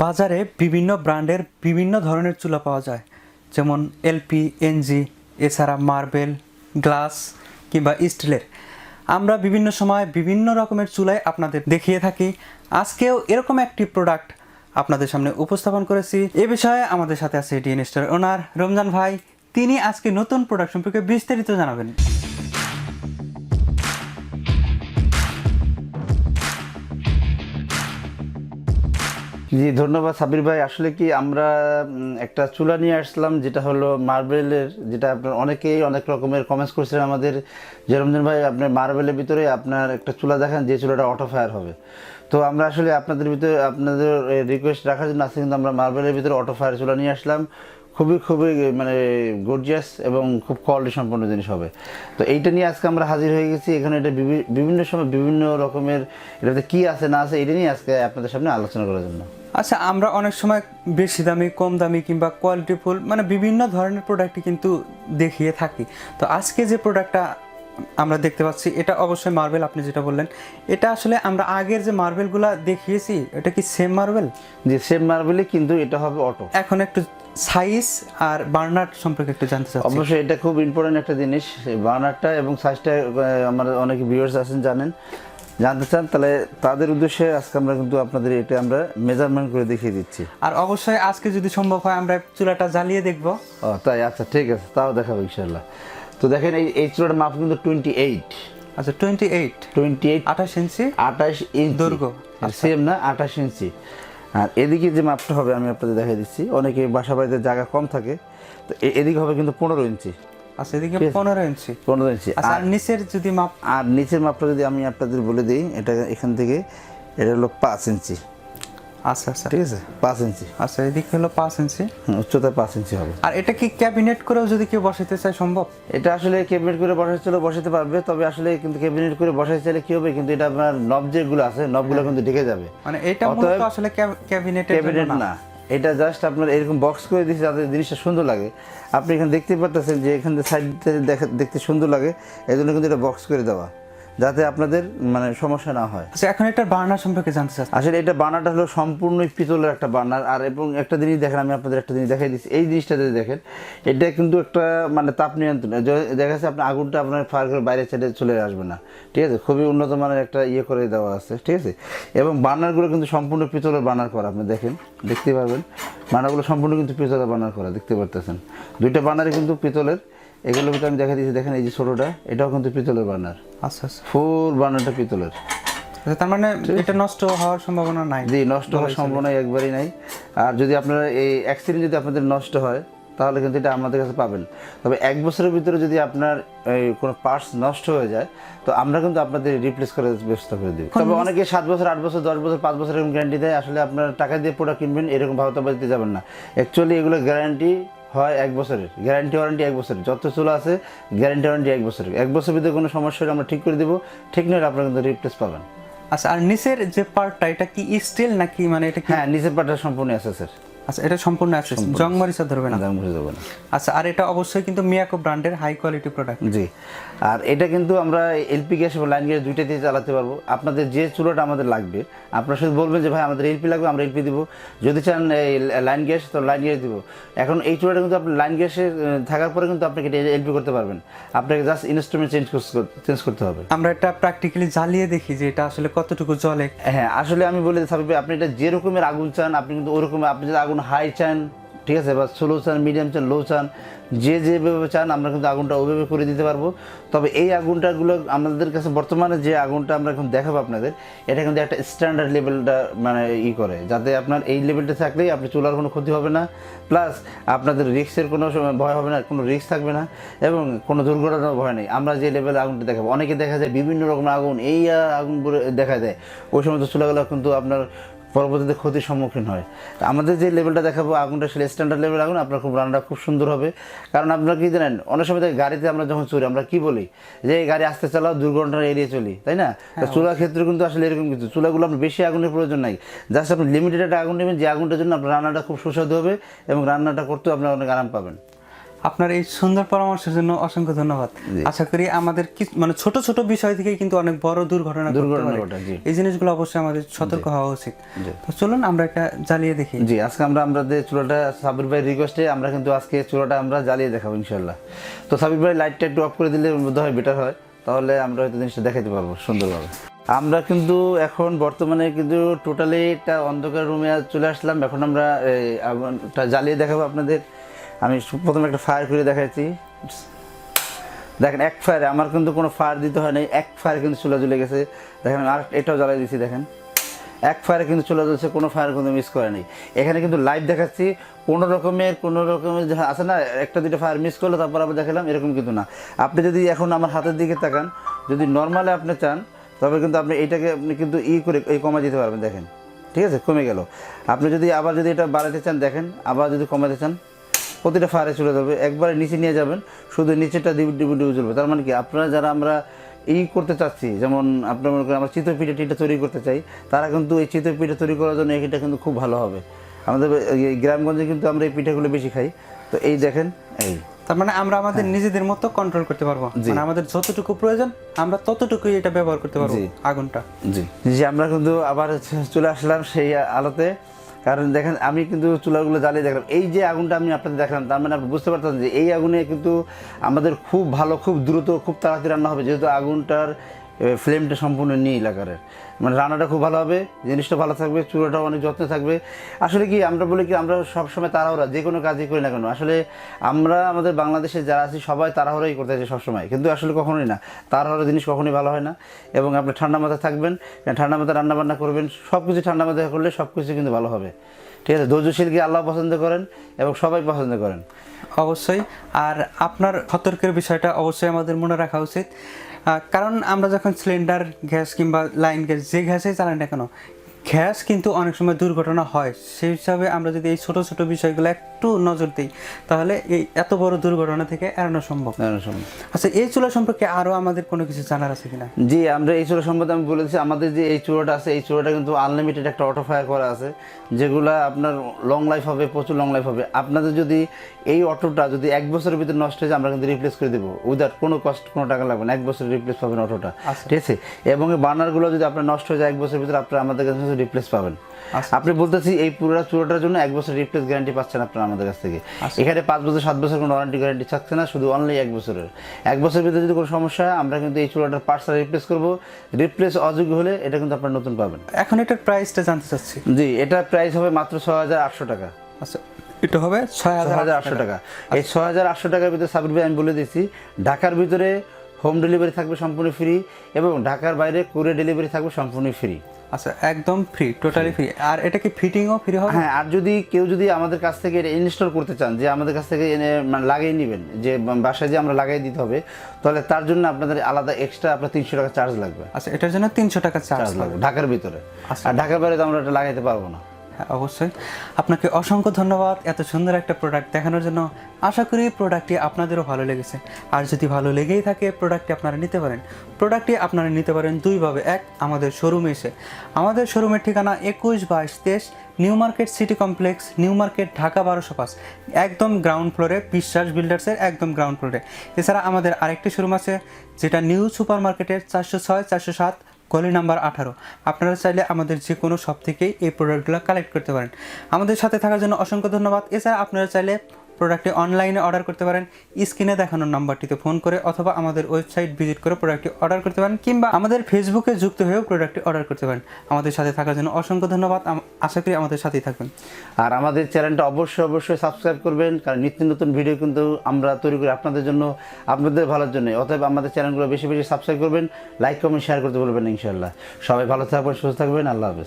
বাজারে বিভিন্ন ব্র্যান্ডের বিভিন্ন ধরনের চুলা পাওয়া যায়, যেমন এলপি, এনজি, এছাড়া মার্বেল, গ্লাস কিংবা স্টিলের। আমরা বিভিন্ন সময় বিভিন্ন রকমের চুলায় আপনাদের দেখিয়ে থাকি। আজকেও এরকম একটি প্রোডাক্ট আপনাদের সামনে উপস্থাপন করেছি। এ বিষয়ে আমাদের সাথে আছে ডিএন স্টোর ওনার রমজান ভাই। তিনি আজকে নতুন প্রোডাক্ট সম্পর্কে বিস্তারিত জানাবেন। জি ধন্যবাদ সাবির ভাই। আসলে কি আমরা একটা চুলা নিয়ে আসলাম, যেটা হলো মার্বেলের, যেটা আপনার অনেকেই অনেক রকমের কমেন্টস করছিলেন আমাদের, যে রমজান ভাই আপনার মার্বেলের ভিতরে আপনার একটা চুলা দেখান যে চুলাটা অটো ফায়ার হবে। তো আমরা আসলে আপনাদের ভিতরে আপনাদের রিকোয়েস্ট রাখার জন্য আজকে কিন্তু আমরা মার্বেলের ভিতরে অটো ফায়ার চুলা নিয়ে আসলাম। খুবই মানে গর্জিয়াস এবং খুব কোয়ালিটি সম্পন্ন জিনিস হবে। তো এইটা নিয়ে আজকে আমরা হাজির হয়ে গেছি এখানে। এটা বিভিন্ন সময় বিভিন্ন রকমের এটাতে কী আছে না আছে এটা নিয়ে আজকে আপনাদের সামনে আলোচনা করার জন্য। আচ্ছা, আমরা অনেক সময় বেশি দামি, কম দামি কিংবা কোয়ালিটিফুল মানে বিভিন্ন ধরনের প্রোডাক্টই কিন্তু দেখিয়ে থাকি। তো আজকে যে প্রোডাক্টটা আমরা দেখতে পাচ্ছি এটা অবশ্যই মার্বেল। আপনি যেটা বললেন এটা আসলে আমরা আগের যে মার্বেলগুলো দেখিয়েছি এটা কি সেম মার্বেল? জি সেম মার্বেলই, কিন্তু এটা হবে অটো। এখন একটু সাইজ আর বার্নার সম্পর্কে একটু জানতে চাচ্ছি। অবশ্যই এটা খুব ইম্পর্টেন্ট একটা জিনিস, বার্নারটা এবং সাইজটা। আমার অনেক ভিউয়ার্স আছেন জানতে চান, তাহলে তাদের উদ্দেশ্যে আজকে আমরা কিন্তু আপনাদের এটা আমরা মেজারমেন্ট করে দেখিয়ে দিচ্ছি। আর অবশ্যই আজকে যদি সম্ভব হয় আমরা চুলাটা জ্বালিয়ে দেখবো। ও তাই, আচ্ছা ঠিক আছে, তাও দেখাবো ইনশাল্লাহ। তো দেখেন এই চুলাটার মাপ কিন্তু 28। আচ্ছা 28 28 ইঞ্চি 28 ইঞ্চি দৈর্ঘ্য, সেম না 28 ইঞ্চি। আর এদিকে যে মাপটা হবে আমি আপনাদের দেখাই দিচ্ছি। অনেকে বাসা বাড়িতে জায়গা কম থাকে, তো এদিকে হবে কিন্তু 15 ইঞ্চি। আচ্ছা এদিকে 15 ইঞ্চি। 15 ইঞ্চি। আর নিচের যদি মাপ, আর নিচের মাপটা যদি আমি আপনাদের বলে দিই, এটা এখান থেকে এটা হলো 5 ইঞ্চি। আচ্ছা আচ্ছা ঠিক আছে, 5 ইঞ্চি। আচ্ছা এদিকে হলো 5 ইঞ্চি, উচ্চতা 5 ইঞ্চি হবে। আর এটা কি ক্যাবিনেট করেও যদি কেউ বসাতে চায় সম্ভব? এটা আসলে ক্যাবিনেট করে বসাতে পারবে, তবে আসলে কিন্তু ক্যাবিনেট করে বসাতে চাইলে কি হবে, কিন্তু এটা আপনার নব যেগুলো আছে নবগুলো কিন্তু ঢেকে যাবে। মানে এটা মূলত আসলে ক্যাবিনেট না, এটা জাস্ট আপনার এরকম বক্স করে দিয়েছে যাতে জিনিসটা সুন্দর লাগে। আপনি এখানে দেখতে পাচ্ছেন যে এখান থেকে সাইডতে দেখতে সুন্দর লাগে, এই জন্য কিন্তু এটা বক্স করে দেওয়া, যাতে আপনাদের মানে সমস্যা না হয়। আচ্ছা এখন এটার বার্নার সম্পর্কে জানতে চাচ্ছি। আসলে এটা বার্নারটা হলো সম্পূর্ণ পিতলের একটা বার্নার। আর এবং একটা জিনিস দেখেন, আমি আপনাদের একটা জিনিস দেখাই দিচ্ছি। এই জিনিসটা যদি দেখেন, এটা কিন্তু একটা মানে তাপ নিয়ন্ত্রণ। দেখা যাচ্ছে আপনার আগুনটা আপনার ফায়ার করে বাইরে সাইডে চলে আসবে না। ঠিক আছে, খুবই উন্নত মানের একটা করে দেওয়া আছে। ঠিক আছে, এবং বার্নারগুলো কিন্তু সম্পূর্ণ পিতলের বার্নার করা। আপনি দেখতে পারবেন বার্নারগুলো সম্পূর্ণ কিন্তু পিতলের বার্নার করা, দেখতে পারতেছেন। দুইটা বার্নারই কিন্তু পিতলের। এগুলোর ভিতরে আমি দেখা দিচ্ছি, দেখেন এই যে ছোটোটা, এটাও কিন্তু পিতলের বার্নার। আচ্ছা আচ্ছা, ফুল বার্নারটা পিতলের। তার মানে এটা নষ্ট হওয়ার সম্ভাবনা নাই? জি, নষ্ট হওয়ার সম্ভাবনা একবারই নাই। আর যদি আপনারা এই অ্যাক্সিডেন্ট যদি আপনাদের নষ্ট হয়, তাহলে কিন্তু এটা আমাদের কাছে পাবেন। তবে 1 বছরের ভিতরে যদি আপনার কোনো পার্টস নষ্ট হয়ে যায়, তো আমরা কিন্তু আপনাদের রিপ্লেস করার ব্যবস্থা করে দিই। তবে অনেকে 7 বছর, 8 বছর, 10 বছর, 5 বছর এরকম গ্যারান্টি দেয়। আসলে আপনার টাকা দিয়ে প্রোডাক্ট কিনবেন এরকম ভাবে তো দিতে যাবেন না। অ্যাকচুয়ালি এগুলো গ্যারান্টি হয় 1 বছরের, গ্যারান্টি ওয়ারেন্টি 1 বছরের। যত চুলা আছে গ্যারান্টি ওয়ারেন্টি 1 বছরের। 1 বছরের ভিতরে কোনো সমস্যা হলে আমরা ঠিক করে দেবো, ঠিক নয় আপনারা কিন্তু রিপ্লেস পাবেন। আচ্ছা, আর নিচের যে পার্টটা এটা কি স্টিল নাকি মানে এটা কি? হ্যাঁ, নিচের পার্টটা সম্পূর্ণ আছে স্যার। আচ্ছা এটা সম্পূর্ণ আছে, জং মরিচা ধরবে না? জং মরিচা ধরবে না। আচ্ছা, আর এটা অবশ্যই কিন্তু মিয়াকো ব্র্যান্ডের হাই কোয়ালিটি প্রোডাক্ট। জি, আর এটা কিন্তু আমরা এলপি গ্যাস এবং লাইন গ্যাস দুইটাতেই চালাতে পারবো। আপনাদের যে চুলাটা আমাদের লাগবে, আপনারা শুধু বলবেন যে ভাই আমাদের এলপি লাগবে, আমরা এলপি দিব। যদি চান এই লাইন গ্যাস, তো লাইন গ্যাস দিব। এখন এই চুলাটা কিন্তু আপনি লাইন গ্যাসে থাকার পরে কিন্তু আপনাকে এটা এলপি করতে পারবেন। আপনাকে জাস্ট ইনস্ট্রুমেন্ট চেঞ্জ করতে হবে। আমরা এটা প্র্যাকটিক্যালি জ্বালিয়ে দেখি যে এটা আসলে কতটুকু জ্বলে। হ্যাঁ, আসলে আমি বলে দিতে আপনি এটা যে রকমের আগুন চান, আপনি কিন্তু ওরকম, আপনি যদি আগুন হাই চান, ঠিক আছে, বা স্লো চান, মিডিয়াম চান, লো চান, যেভাবে চান আমরা কিন্তু আগুনটা ওইভাবে করে দিতে পারবো। তবে এই আগুনটাগুলো আমাদের কাছে বর্তমানে যে আগুনটা আমরা এখন দেখাবো আপনাদের, এটা কিন্তু একটা স্ট্যান্ডার্ড লেভেলটা মানে করে, যাতে আপনার এই লেভেলটা থাকলেই আপনি চুলার কোনো ক্ষতি হবে না, প্লাস আপনাদের রিস্কের কোনো ভয় হবে না, কোনো রিস্ক থাকবে না, এবং কোনো দুর্ঘটনার ভয় নেই। আমরা যে লেভেলে আগুনটা দেখাবো, অনেকে দেখা যায় বিভিন্ন রকম আগুন আগুন দেখা যায়, ওই সমস্ত চুলাগুলো কিন্তু আপনার পরবর্তীতে ক্ষতির সম্মুখীন হয়। আমাদের যে লেভেলটা দেখাবো আগুনটা আসলে স্ট্যান্ডার্ড লেভেল আগুন, আপনার রান্নাটা খুব সুন্দর হবে। কারণ আপনারা কি জানেন, অনেক সময় গাড়িতে আমরা যখন চলি আমরা কি বলি যে গাড়ি আস্তে চালাও, দুর্ঘটনা এড়িয়ে চলি, তাই না? চুলার ক্ষেত্রে কিন্তু আসলে এরকম কিছু, চুলাগুলো আপনার বেশি আগুনের প্রয়োজন নাই। জাস্ট আপনি লিমিটেড একটা আগুন নেবেন, যে আগুনটার জন্য আপনার রান্নাটা খুব সুস্বাদু হবে এবং রান্নাটা করতেও আপনার অনেক আরাম পাবেন। আপনার এই সুন্দর পরামর্শের জন্য অসংখ্য ধন্যবাদ। আশা করি আমাদের মানে ছোট ছোট বিষয় থেকে কিন্তু অনেক বড় দুর্ঘটনা ঘটে। এই জিনিসগুলো অবশ্যই আমাদের সতর্ক হওয়া উচিত। তো চলুন আমরা একটা জ্বালিয়ে দেখি। জি, আজকে আমাদের চুলাটা সাবির ভাই রিকোয়েস্টে আমরা কিন্তু আজকে চুলাটা আমরা জ্বালিয়ে দেখাবো ইনশাল্লাহ। তো সাবির ভাই লাইটটা একটু অফ করে দিলে বোধ হয় বেটার হয়, তাহলে আমরা হয়তো জিনিসটা দেখাতে পারবো সুন্দরভাবে। আমরা কিন্তু এখন বর্তমানে কিন্তু টোটালি একটা অন্ধকার রুমে চলে আসলাম। এখন আমরা আগুনটা জ্বালিয়ে দেখাবো আপনাদের। আমি প্রথমে একটা ফায়ার করে দেখাচ্ছি। দেখেন এক ফায়ারে আমার কিন্তু কোনো ফায়ার দিতে হয় নাই, এক ফায়ারে কিন্তু চুলা জ্বলে গেছে। দেখেন আর এটাও জ্বালিয়ে দিচ্ছি, দেখেন এক ফায়ারে কিন্তু চুলা জ্বলছে, কোনো ফায়ার কিন্তু মিস করে নেই। এখানে কিন্তু লাইভ দেখাচ্ছি, কোনো রকমের আছে না একটা দুটো ফায়ার মিস করলো তারপর আবার দেখালাম, এরকম কিন্তু না। আপনি যদি এখন আমার হাতের দিকে তাকান, যদি নর্মালে আপনি চান তবে কিন্তু আপনি এইটাকে আপনি কিন্তু করে কমা দিতে পারবেন। দেখেন ঠিক আছে, কমে গেল। আপনি যদি আবার যদি এটা বাড়াতে চান, দেখেন আবার যদি কমাতে চান, প্রতিটা ফায়ারে চলে যাবে। একবারে নিচে নিয়ে যাবেন, শুধু নিচেটা ডিবু জ্বলবে। তার মানে কি আপনারা যারা আমরা করতে চাচ্ছি, যেমন আপনার মনে করেন আমরা চিতই পিঠা তৈরি করতে চাই, তারা কিন্তু এই চিতই পিঠা তৈরি করার জন্য এটা কিন্তু খুব ভালো হবে। আমাদের গ্রামগঞ্জে কিন্তু আমরা এই পিঠাগুলো বেশি খাই। তো এই দেখেন, এই তার মানে আমরা আমাদের নিজেদের মতো কন্ট্রোল করতে পারবো, মানে আমাদের যতটুকু প্রয়োজন আমরা ততটুকুই এটা ব্যবহার করতে পারবো আগুনটা। জি জি, আমরা কিন্তু আবার চলে আসলাম সেই আলোতে। কারণ দেখেন আমি কিন্তু চুলাগুলো জ্বালিয়ে দেখলাম, এই যে আগুনটা আমি আপনাদের দেখলাম, তার মানে আপনি বুঝতে পারতেন যে এই আগুনে কিন্তু আমাদের খুব ভালো, খুব দ্রুত, খুব তাড়াতাড়ি রান্না হবে, যেহেতু আগুনটার ফ্লেমটা সম্পূর্ণ নীল আকারের। মানে রান্নাটা খুব ভালো হবে, জিনিসটা ভালো থাকবে, চুলাটাও অনেক যত্নে থাকবে। আসলে কি আমরা বলি কি, আমরা সবসময় তাড়াহুড়া যে কোনো কাজই করি না কেন, আসলে আমরা আমাদের বাংলাদেশে যারা আছি সবাই তাড়াহুড়াই করতে চাই সবসময়, কিন্তু আসলে কখনোই না, তাড়াহুড়া জিনিস কখনোই ভালো হয় না। এবং আপনি ঠান্ডা মাথায় থাকবেন, ঠান্ডা মাথায় রান্নাবান্না করবেন, সব কিছু ঠান্ডা মাথায় করলে সব কিছু কিন্তু ভালো হবে। ঠিক আছে, ধৈর্যশীলকে আল্লাহ পছন্দ করেন এবং সবাই পছন্দ করেন অবশ্যই। আর আপনার সতর্কের বিষয়টা অবশ্যই আমাদের মনে রাখা উচিত, কারণ আমরা যখন সিলিন্ডার গ্যাস কিংবা লাইন গ্যাস যে গ্যাসেই চালাই না কেন, গ্যাস কিন্তু অনেক সময় দুর্ঘটনা হয়। সেই হিসাবে আমরা যদি এই ছোট ছোট বিষয়গুলো একটু নজর দিই, তাহলে এই এত বড় দুর্ঘটনা থেকে এড়ানো সম্ভব। আচ্ছা, এই চুলা সম্পর্কে আরও আমাদের কোনো কিছু জানার আছে কিনা? জি, আমরা এই চুলা সম্পর্কে আমি বলেছি, আমাদের যে এই চুলাটা আছে, এই চুলাটা কিন্তু আনলিমিটেড একটা অটো ফায়ার করা আছে, যেগুলো আপনার লং লাইফ হবে, প্রচুর লং লাইফ হবে। আপনাদের যদি এই অটোটা যদি 1 বছরের ভিতরে নষ্ট হয়ে যায়, আমরা কিন্তু রিপ্লেস করে দেবো উইদাউট কোনো কস্ট, কোনো টাকা লাগবে না। 1 বছরের রিপ্লেস পাবেন অটোটা, ঠিক আছে। এবং এই বার্নারগুলো যদি আপনার নষ্ট হয়ে যায় 1 বছরের ভিতরে, আপনারা আমাদের কাছে রিপ্লেস পাবেন। আপনি বলতেছি এই পুরো চুলাটার জন্য 1 বছর রিপ্লেস গ্যারান্টি পাচ্ছেন আপনারা আমাদের কাছ থেকে। এখানে 5 বছর 7 বছর কোনো ওয়ারেন্টি গ্যারান্টি থাকছে না, শুধু অনলি 1 বছরের। 1 বছরের ভিতরে যদি কোনো সমস্যা হয়, আমরা কিন্তু এই চুলাটার পার্টস রিপ্লেস করবো। রিপ্লেস অযোগ্য হলে এটা কিন্তু আপনার নতুন পাবেন। এখন এটার প্রাইসটা জানতে চাচ্ছি। জি, এটার প্রাইস হবে মাত্র 6,800 টাকা। আচ্ছা, এটা হবে 6,800 টাকা। এই 6,800 টাকার ভিতরে সাবির ভাই আমি বলে দিচ্ছি, ঢাকার ভিতরে হোম ডেলিভারি থাকবে সম্পূর্ণ ফ্রি, এবং ঢাকার বাইরে কুরিয়ার ডেলিভারি থাকবে সম্পূর্ণ ফ্রি। আচ্ছা, একদম ফ্রি, টোটালি ফ্রি। আর এটা কি ফিটিংও ফ্রি হবে? হ্যাঁ, আর যদি কেউ যদি আমাদের কাছ থেকে এটা ইনস্টল করতে চান, যে আমাদের কাছ থেকে এনে মানে লাগিয়ে নেবেন, যে বাসায় যে আমরা লাগিয়ে দিতে হবে, তাহলে তার জন্য আপনাদের আলাদা এক্সট্রা আপনার 300 টাকা চার্জ লাগবে। আচ্ছা, এটার জন্য 300 টাকা চার্জ লাগবে ঢাকার ভিতরে। আর ঢাকার বাইরে তো আমরা এটা লাগাইতে পারবো না। হ্যাঁ, অবশ্যই। আপনাকে অসংখ্য ধন্যবাদ এত সুন্দর একটা প্রোডাক্ট দেখানোর জন্য। আশা করি প্রোডাক্টটি আপনাদেরও ভালো লেগেছে। আর যদি ভালো লেগেই থাকে, প্রোডাক্টটি আপনারা নিতে পারেন। প্রোডাক্টটি আপনারা নিতে পারেন দুইভাবে। এক, আমাদের শোরুমে এসে। আমাদের শোরুমের ঠিকানা 21/22-23 new market city complex, new market, Dhaka 1205, একদম গ্রাউন্ড ফ্লোরে, বিশ্বাস বিল্ডার্সের একদম গ্রাউন্ড ফ্লোরে। এছাড়া আমাদের আরেকটি শোরুম আছে, যেটা নিউ সুপার মার্কেটের 406-407, গলি নাম্বার 18। আপনারা চাইলে আমাদের যে কোনো শপ থেকেই এই প্রোডাক্টগুলো কালেক্ট করতে পারেন। আমাদের সাথে থাকার জন্য অসংখ্য ধন্যবাদ। এছাড়া আপনারা চাইলে প্রোডাক্টটি অনলাইনে অর্ডার করতে পারেন, স্ক্রিনে দেখানোর নাম্বারটিতে ফোন করে, অথবা আমাদের ওয়েবসাইট ভিজিট করে প্রোডাক্টটি অর্ডার করতে পারেন, কিংবা আমাদের ফেসবুকে যুক্ত হয়েও প্রোডাক্টটি অর্ডার করতে পারেন। আমাদের সাথে থাকার জন্য অসংখ্য ধন্যবাদ। আশা করি আমাদের সাথেই থাকবেন। আর আমাদের চ্যানেলটা অবশ্যই সাবস্ক্রাইব করবেন, কারণ নিত্য নতুন ভিডিও কিন্তু আমরা তৈরি করি আপনাদের জন্য, আপনাদের ভালোর জন্য। অতএব আমাদের চ্যানেলগুলো বেশি বেশি সাবস্ক্রাইব করবেন, লাইক কমেন্ট শেয়ার করতে বলবেন ইনশাআল্লাহ। সবাই ভালো থাকবেন, সুস্থ থাকবেন। আল্লাহ হাফেজ।